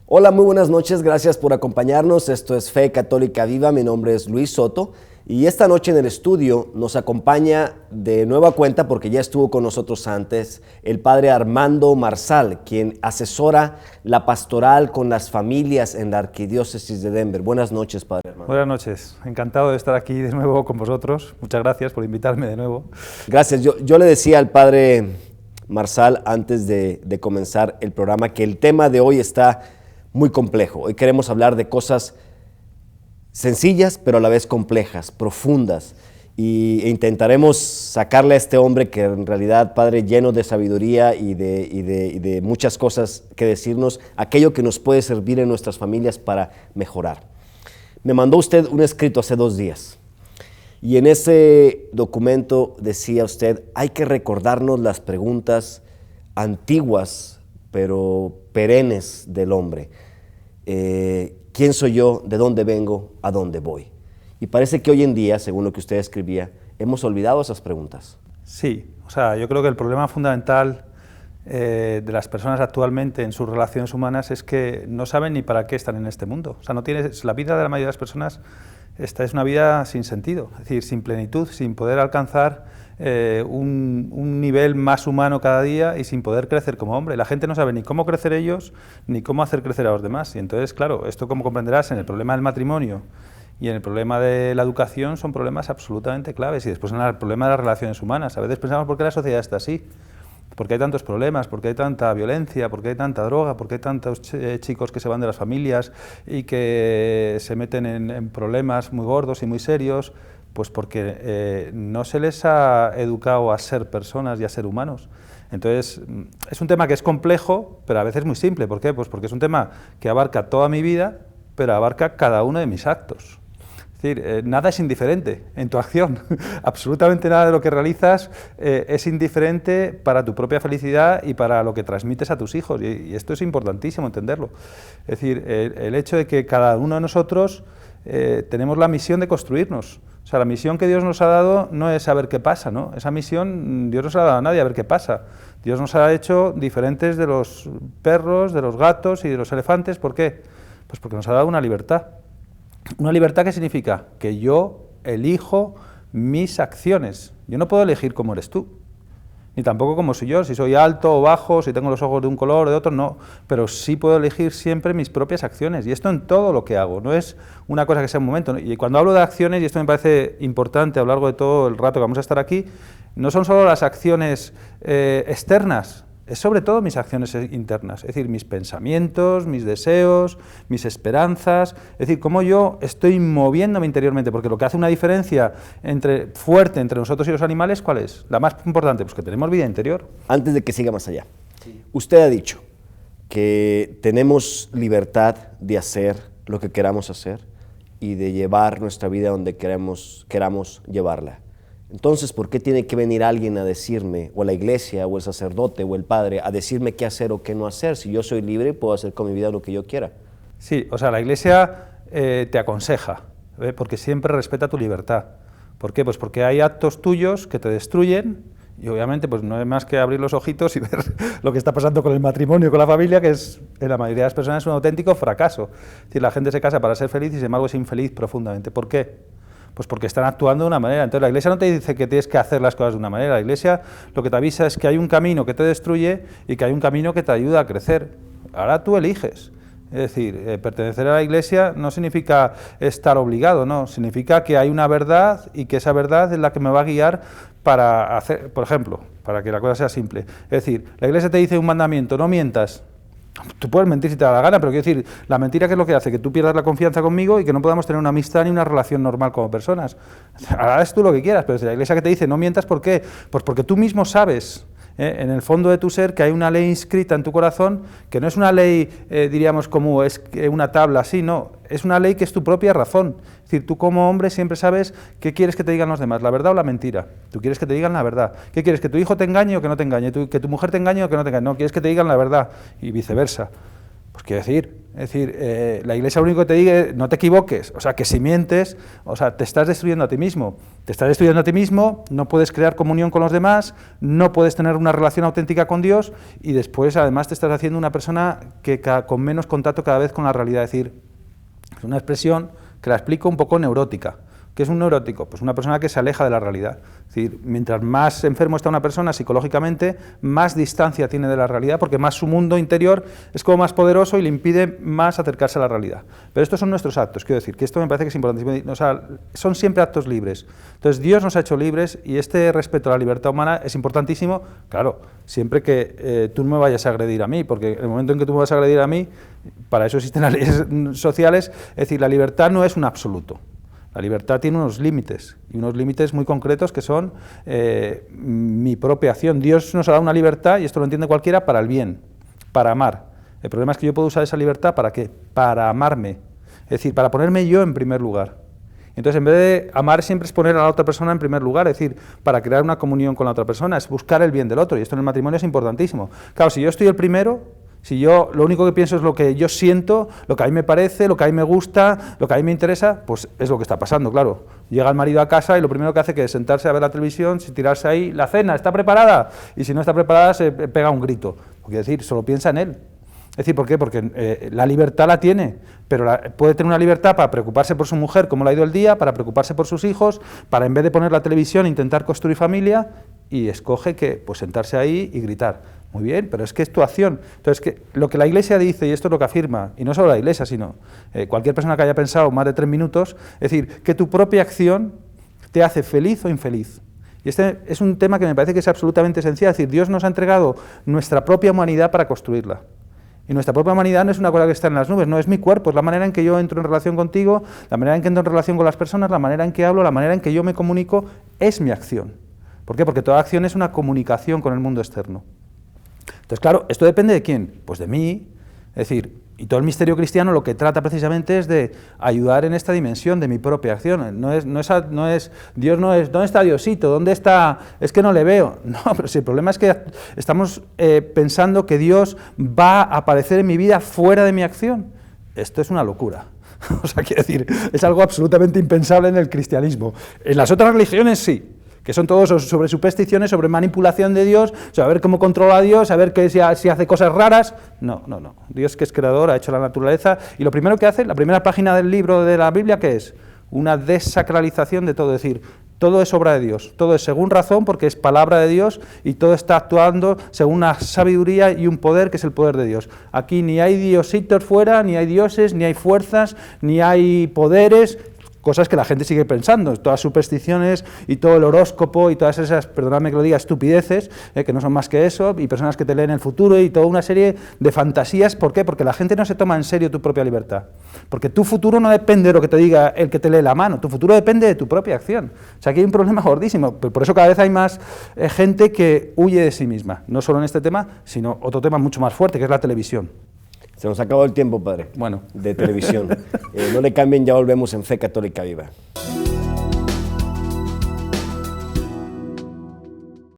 Hola, muy buenas noches, gracias por acompañarnos. Esto es Fe Católica Viva, mi nombre es Luis Soto y esta noche en el estudio nos acompaña de nueva cuenta, porque ya estuvo con nosotros antes, el padre Armando Marsal, quien asesora la pastoral con las familias en la Arquidiócesis de Denver. Buenas noches, padre Armando. Buenas noches, encantado de estar aquí de nuevo con vosotros. Muchas gracias por invitarme de nuevo. Gracias, yo le decía al padre Marsal antes de comenzar el programa que el tema de hoy está muy complejo. Hoy queremos hablar de cosas sencillas, pero a la vez complejas, profundas, e intentaremos sacarle a este hombre que en realidad, padre, lleno de sabiduría y de muchas cosas que decirnos, aquello que nos puede servir en nuestras familias para mejorar. Me mandó usted un escrito hace 2 días, y en ese documento decía usted, hay que recordarnos las preguntas antiguas, pero perennes del hombre. ¿Quién soy yo? ¿De dónde vengo? ¿A dónde voy? Y parece que hoy en día, según lo que usted escribía, hemos olvidado esas preguntas. Sí, yo creo que el problema fundamental de las personas actualmente en sus relaciones humanas es que no saben ni para qué están en este mundo. La vida de la mayoría de las personas esta es una vida sin sentido, es decir, sin plenitud, sin poder alcanzar un nivel más humano cada día y sin poder crecer como hombre. La gente no sabe ni cómo crecer ellos, ni cómo hacer crecer a los demás. Y entonces, claro, esto, como comprenderás, en el problema del matrimonio y en el problema de la educación son problemas absolutamente claves. Y después en el problema de las relaciones humanas. A veces pensamos, ¿por qué la sociedad está así? ¿Por qué hay tantos problemas? ¿Por qué hay tanta violencia? ¿Por qué hay tanta droga? ¿Por qué hay tantos chicos que se van de las familias y que se meten en problemas muy gordos y muy serios? Pues porque no se les ha educado a ser personas y a ser humanos. Entonces, es un tema que es complejo, pero a veces muy simple. ¿Por qué? Pues porque es un tema que abarca toda mi vida, pero abarca cada uno de mis actos. Es decir, nada es indiferente en tu acción. Absolutamente nada de lo que realizas es indiferente para tu propia felicidad y para lo que transmites a tus hijos. Y esto es importantísimo entenderlo. Es decir, el hecho de que cada uno de nosotros tenemos la misión de construirnos. O sea, la misión que Dios nos ha dado no es saber qué pasa, ¿no? Esa misión Dios no se la ha dado a nadie, a ver qué pasa. Dios nos ha hecho diferentes de los perros, de los gatos y de los elefantes. ¿Por qué? Pues porque nos ha dado una libertad. ¿Una libertad qué significa? Que yo elijo mis acciones. Yo no puedo elegir cómo eres tú, ni tampoco como soy yo, si soy alto o bajo, si tengo los ojos de un color o de otro, no. Pero sí puedo elegir siempre mis propias acciones, y esto en todo lo que hago, no es una cosa que sea un momento, ¿no? Y cuando hablo de acciones, y esto me parece importante a lo largo de todo el rato que vamos a estar aquí, no son solo las acciones externas, es sobre todo mis acciones internas, es decir, mis pensamientos, mis deseos, mis esperanzas, es decir, cómo yo estoy moviéndome interiormente, porque lo que hace una diferencia fuerte entre nosotros y los animales, ¿cuál es? La más importante, pues que tenemos vida interior. Antes de que siga más allá, usted ha dicho que tenemos libertad de hacer lo que queramos hacer y de llevar nuestra vida donde queramos llevarla. Entonces, ¿por qué tiene que venir alguien a decirme, o la iglesia, o el sacerdote, o el padre, a decirme qué hacer o qué no hacer, si yo soy libre y puedo hacer con mi vida lo que yo quiera? Sí, la iglesia te aconseja, porque siempre respeta tu libertad. ¿Por qué? Pues porque hay actos tuyos que te destruyen, y obviamente pues no es más que abrir los ojitos y ver lo que está pasando con el matrimonio, con la familia, que es, en la mayoría de las personas, un auténtico fracaso. Es decir, la gente se casa para ser feliz y sin embargo es infeliz profundamente. ¿Por qué? Pues porque están actuando de una manera. Entonces la iglesia no te dice que tienes que hacer las cosas de una manera. La iglesia lo que te avisa es que hay un camino que te destruye y que hay un camino que te ayuda a crecer. Ahora tú eliges. Es decir, pertenecer a la iglesia no significa estar obligado, no. Significa que hay una verdad y que esa verdad es la que me va a guiar para hacer, por ejemplo, para que la cosa sea simple. Es decir, la iglesia te dice un mandamiento, no mientas. Tú puedes mentir si te da la gana, pero quiero decir, la mentira, ¿qué es lo que hace? Que tú pierdas la confianza conmigo y que no podamos tener una amistad ni una relación normal como personas. Harás tú lo que quieras, pero si la iglesia que te dice no mientas, ¿por qué? Pues porque tú mismo sabes, en el fondo de tu ser, que hay una ley inscrita en tu corazón, que no es una ley, diríamos, como es una tabla así, no, es una ley que es tu propia razón. Es decir, tú como hombre siempre sabes qué quieres que te digan los demás, la verdad o la mentira. Tú quieres que te digan la verdad. ¿Qué quieres? ¿Que tu hijo te engañe o que no te engañe? ¿Que tu mujer te engañe o que no te engañe? No, quieres que te digan la verdad y viceversa. Pues quiero decir, la Iglesia lo único que te dice, no te equivoques, o sea, que si mientes, o sea, te estás destruyendo a ti mismo. Te estás destruyendo a ti mismo, no puedes crear comunión con los demás, no puedes tener una relación auténtica con Dios y después, además, te estás haciendo una persona que con menos contacto cada vez con la realidad. Es decir, es una expresión que la explico un poco neurótica. ¿Qué es un neurótico? Pues una persona que se aleja de la realidad. Es decir, mientras más enfermo está una persona psicológicamente, más distancia tiene de la realidad, porque más su mundo interior es como más poderoso y le impide más acercarse a la realidad. Pero estos son nuestros actos, quiero decir, que esto me parece que es importantísimo. O sea, son siempre actos libres. Entonces, Dios nos ha hecho libres y este respeto a la libertad humana es importantísimo, claro, siempre que tú no me vayas a agredir a mí, porque en el momento en que tú me vas a agredir a mí, para eso existen las leyes sociales, es decir, la libertad no es un absoluto. La libertad tiene unos límites, y unos límites muy concretos que son mi propia acción. Dios nos ha dado una libertad, y esto lo entiende cualquiera, para el bien, para amar. El problema es que yo puedo usar esa libertad ¿para qué? Para amarme, es decir, para ponerme yo en primer lugar. Entonces, en vez de amar siempre es poner a la otra persona en primer lugar, es decir, para crear una comunión con la otra persona, es buscar el bien del otro, y esto en el matrimonio es importantísimo. Claro, si yo estoy el primero, si yo lo único que pienso es lo que yo siento, lo que a mí me parece, lo que a mí me gusta, lo que a mí me interesa, pues es lo que está pasando, claro. Llega el marido a casa y lo primero que hace que es sentarse a ver la televisión, tirarse ahí, la cena, ¿está preparada? Y si no está preparada se pega un grito. Quiere decir, solo piensa en él. Es decir, ¿por qué? Porque la libertad la tiene, pero puede tener una libertad para preocuparse por su mujer, cómo le ha ido el día, para preocuparse por sus hijos, para en vez de poner la televisión intentar construir familia, y escoge que pues sentarse ahí y gritar. Muy bien, pero es que es tu acción. Entonces, lo que la Iglesia dice, y esto es lo que afirma, y no solo la Iglesia, sino cualquier persona que haya pensado más de 3 minutos, es decir, que tu propia acción te hace feliz o infeliz. Y este es un tema que me parece que es absolutamente esencial. Es decir, Dios nos ha entregado nuestra propia humanidad para construirla. Y nuestra propia humanidad no es una cosa que está en las nubes, no es mi cuerpo, es la manera en que yo entro en relación contigo, la manera en que entro en relación con las personas, la manera en que hablo, la manera en que yo me comunico, es mi acción. ¿Por qué? Porque toda acción es una comunicación con el mundo externo. Entonces, claro, ¿esto depende de quién? Pues de mí. Es decir, y todo el misterio cristiano lo que trata precisamente es de ayudar en esta dimensión de mi propia acción. No es Dios no es, ¿dónde está Diosito? ¿Dónde está? Es que no le veo. No, pero si el problema es que estamos pensando que Dios va a aparecer en mi vida fuera de mi acción. Esto es una locura. O sea, quiero decir, es algo absolutamente impensable en el cristianismo. En las otras religiones sí, que son todos sobre supersticiones, sobre manipulación de Dios, sobre ver cómo controla a Dios, a ver si hace cosas raras. No. Dios, que es creador, ha hecho la naturaleza, y lo primero que hace, la primera página del libro de la Biblia, ¿qué es? Una desacralización de todo, es decir, todo es obra de Dios, todo es según razón porque es palabra de Dios y todo está actuando según una sabiduría y un poder que es el poder de Dios. Aquí ni hay diositos fuera, ni hay dioses, ni hay fuerzas, ni hay poderes, cosas que la gente sigue pensando, todas supersticiones y todo el horóscopo y todas esas, perdóname que lo diga, estupideces, que no son más que eso, y personas que te leen el futuro y toda una serie de fantasías. ¿Por qué? Porque la gente no se toma en serio tu propia libertad. Porque tu futuro no depende de lo que te diga el que te lee la mano, tu futuro depende de tu propia acción. O sea, aquí hay un problema gordísimo, por eso cada vez hay más gente que huye de sí misma, no solo en este tema, sino otro tema mucho más fuerte, que es la televisión. Se nos acabó el tiempo, padre. Bueno. De televisión. No le cambien, ya volvemos en Fe Católica Viva.